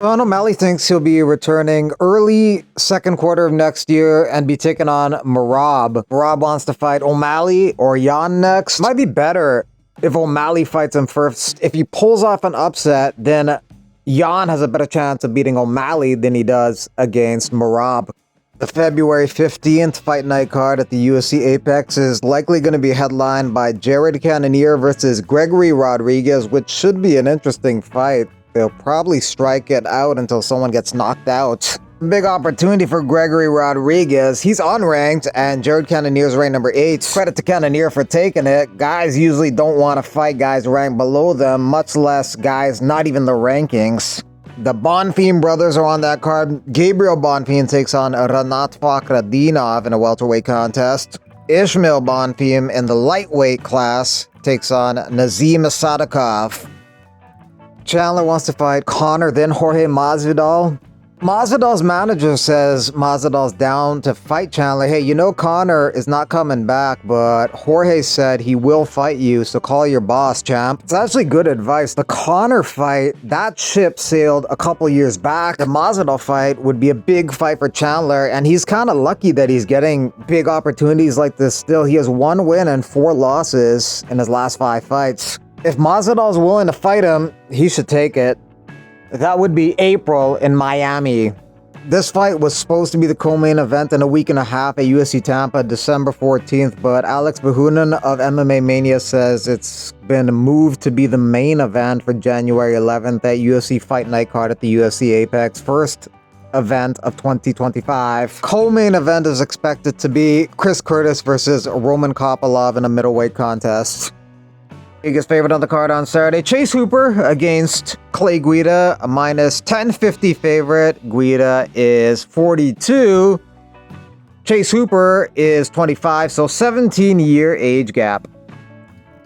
Sean O'Malley thinks he'll be returning early second quarter of next year and be taking on Merab. Merab wants to fight O'Malley or Jan next. Might be better if O'Malley fights him first. If he pulls off an upset, then Jan has a better chance of beating O'Malley than he does against Merab. The February 15th fight night card at the UFC Apex is likely going to be headlined by Jared Cannonier versus Garry Rodrigues, which should be an interesting fight. They'll probably strike it out until someone gets knocked out. Big opportunity for Garry Rodrigues. He's unranked, and Jared Cannonier's ranked number 8. Credit to Cannonier for taking it. Guys usually don't want to fight guys ranked below them, much less guys not even the rankings. The Bonfim brothers are on that card. Gabriel Bonfim takes on Renat Fakhradinov in a welterweight contest. Ishmael Bonfim in the lightweight class takes on Nazim Sadikov. Chandler wants to fight Connor, then Jorge Masvidal. Masvidal's manager says Masvidal's down to fight Chandler. Hey, you know Connor is not coming back, but Jorge said he will fight you, so call your boss, champ. It's actually good advice. The Connor fight, that ship sailed a couple years back. The Masvidal fight would be a big fight for Chandler, and he's kind of lucky that he's getting big opportunities like this still. He has 1 win and 4 losses in his last 5 fights. If Masvidal's willing to fight him, he should take it. That would be April in Miami. This fight was supposed to be the co-main event in a week and a half at UFC Tampa, December 14th, but Alex Bahunin of MMA Mania says it's been moved to be the main event for January 11th at UFC Fight Night card at the UFC Apex, first event of 2025. Co-main event is expected to be Chris Curtis versus Roman Kopylov in a middleweight contest. Biggest favorite on the card on Saturday, Chase Hooper against Clay Guida, a minus 1050 favorite. Guida is 42. Chase Hooper is 25, so 17-year age gap.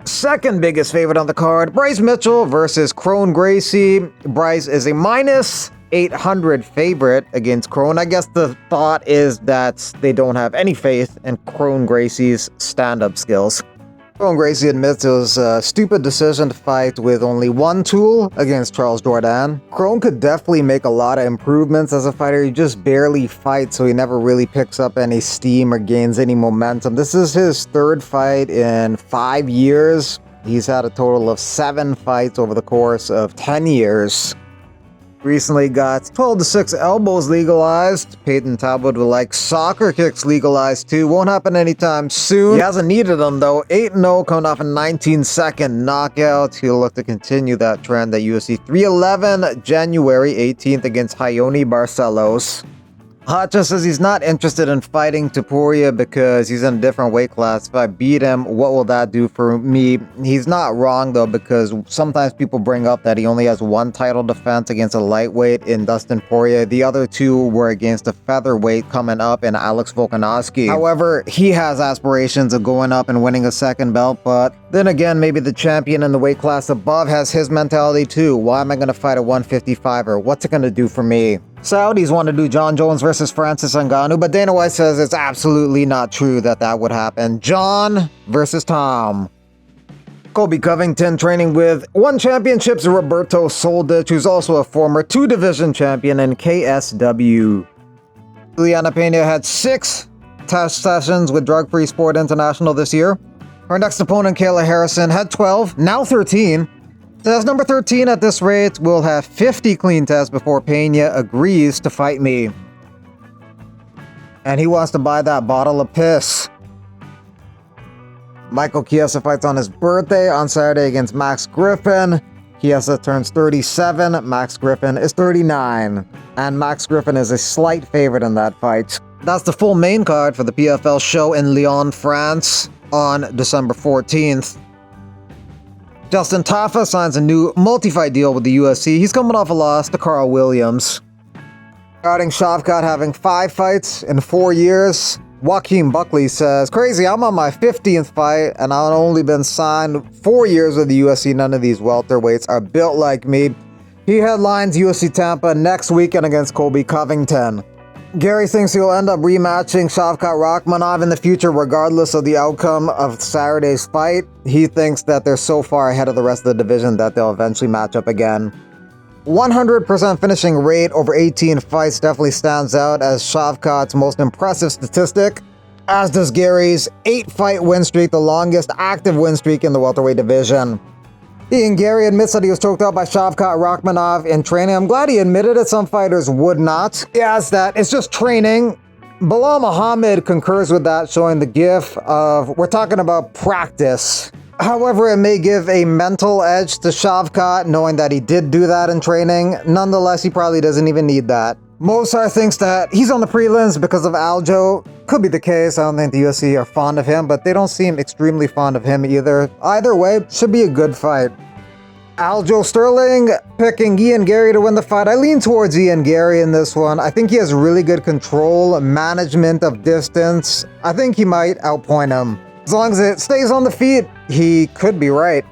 Second biggest favorite on the card, Bryce Mitchell versus Kron Gracie. Bryce is a minus 800 favorite against Kron. I guess the thought is that they don't have any faith in Kron Gracie's stand-up skills. Kron Gracie admits it was a stupid decision to fight with only 1 tool against Charles Jourdain. Kron could definitely make a lot of improvements as a fighter. He just barely fights, so he never really picks up any steam or gains any momentum. This is his 3rd fight in 5 years. He's had a total of 7 fights over the course of 10 years. Recently got 12-6 elbows legalized. Peyton Talbot would like soccer kicks legalized too. Won't happen anytime soon. He hasn't needed them though. 8-0 coming off a 19-second knockout. He'll look to continue that trend at UFC 311 January 18th against Raoni Barcelos. Hacha says he's not interested in fighting Topuria because he's in a different weight class. If I beat him, what will that do for me? He's not wrong though, because sometimes people bring up that he only has 1 title defense against a lightweight in Dustin Poirier. The other 2 were against a featherweight coming up in Alex Volkanovski. However, he has aspirations of going up and winning a 2nd belt, but then again, maybe the champion in the weight class above has his mentality too. Why am I going to fight a 155er? What's it going to do for me? Saudis want to do John Jones versus Francis Ngannou, but Dana White says it's absolutely not true that that would happen. John versus Tom. Colby Covington training with 1 championships Roberto Soldic, who's also a former 2-division champion in KSW. Juliana Pena had 6 test sessions with Drug Free Sport International this year. Her next opponent, Kayla Harrison, had 12, now 13. Says number 13 at this rate will have 50 clean tests before Pena agrees to fight me. And he wants to buy that bottle of piss. Michael Chiesa fights on his birthday on Saturday against Max Griffin. Chiesa turns 37, Max Griffin is 39. And Max Griffin is a slight favorite in that fight. That's the full main card for the PFL show in Lyon, France on December 14th. Justin Tafa signs a new multi-fight deal with the UFC. He's coming off a loss to Carl Williams. Regarding Shavkat having 5 fights in 4 years, Joaquin Buckley says, crazy, I'm on my 15th fight and I've only been signed 4 years with the UFC. None of these welterweights are built like me. He headlines UFC Tampa next weekend against Colby Covington. Garry thinks he'll end up rematching Shavkat Rakhamnov in the future regardless of the outcome of Saturday's fight. He thinks that they're so far ahead of the rest of the division that they'll eventually match up again. 100% finishing rate over 18 fights definitely stands out as Shavkat's most impressive statistic, as does Garry's 8-fight win streak, the longest active win streak in the welterweight division. Ian Garry admits that he was choked out by Shavkat Rakhamnov in training. I'm glad he admitted it. Some fighters would not. He adds that it's just training. Bilal Muhammad concurs with that, showing the gif of, we're talking about practice. However, it may give a mental edge to Shavkat, knowing that he did do that in training. Nonetheless, he probably doesn't even need that. Mosar thinks that he's on the prelims because of Aljo. Could be the case. I don't think the UFC are fond of him, but they don't seem extremely fond of him either. Either way, should be a good fight. Aljo Sterling picking Ian Garry to win the fight. I lean towards Ian Garry in this one. I think he has really good control, management of distance. I think he might outpoint him. As long as it stays on the feet, he could be right.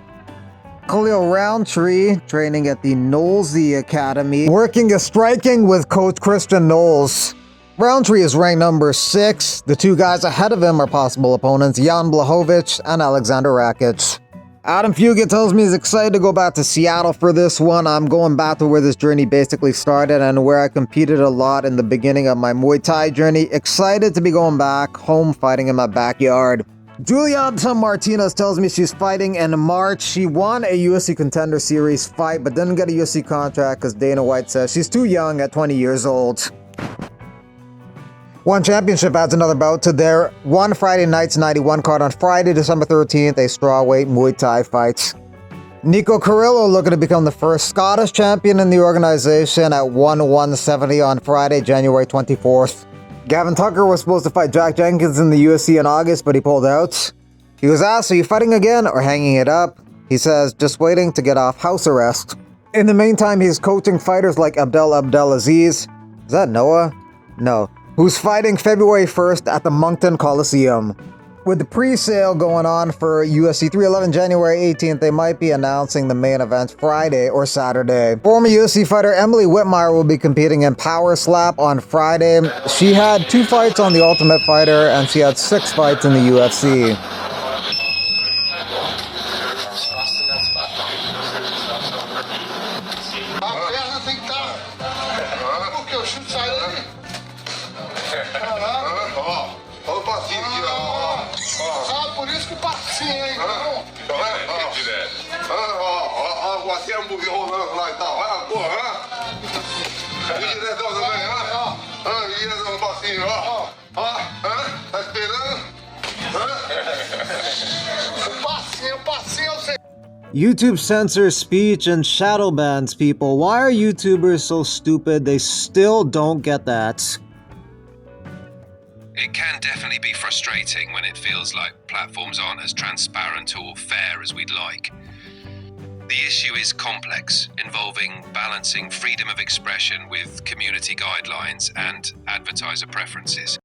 Khalil Roundtree, training at the Knowlesy Academy, working as striking with coach Christian Knowles. Roundtree is ranked number 6. The two guys ahead of him are possible opponents, Jan Blachowicz and Alexander Rakic. Adam Fugit tells me he's excited to go back to Seattle for this one. I'm going back to where this journey basically started and where I competed a lot in the beginning of my Muay Thai journey. Excited to be going back home, fighting in my backyard. Juliana Martinez tells me she's fighting in March. She won a UFC Contender Series fight, but didn't get a UFC contract because Dana White says she's too young at 20 years old. One Championship adds another bout to their One Friday Night's 91 card on Friday, December 13th, a strawweight Muay Thai fight. Nico Carrillo looking to become the first Scottish champion in the organization at 170 on Friday, January 24th. Gavin Tucker was supposed to fight Jack Jenkins in the UFC in August, but he pulled out. He was asked, are you fighting again or hanging it up? He says, just waiting to get off house arrest. In the meantime, he's coaching fighters like Abdelaziz. Is that Noah? No. Who's fighting February 1st at the Moncton Coliseum. With the pre-sale going on for UFC 311 January 18th, they might be announcing the main event Friday or Saturday. Former UFC fighter Emily Whitmire will be competing in Power Slap on Friday. She had 2 fights on The Ultimate Fighter and she had 6 fights in the UFC. YouTube censors speech and shadow bans people. Why are YouTubers so stupid they still don't get that? It can definitely be frustrating when it feels like platforms aren't as transparent or fair as we'd like. The issue is complex, involving balancing freedom of expression with community guidelines and advertiser preferences.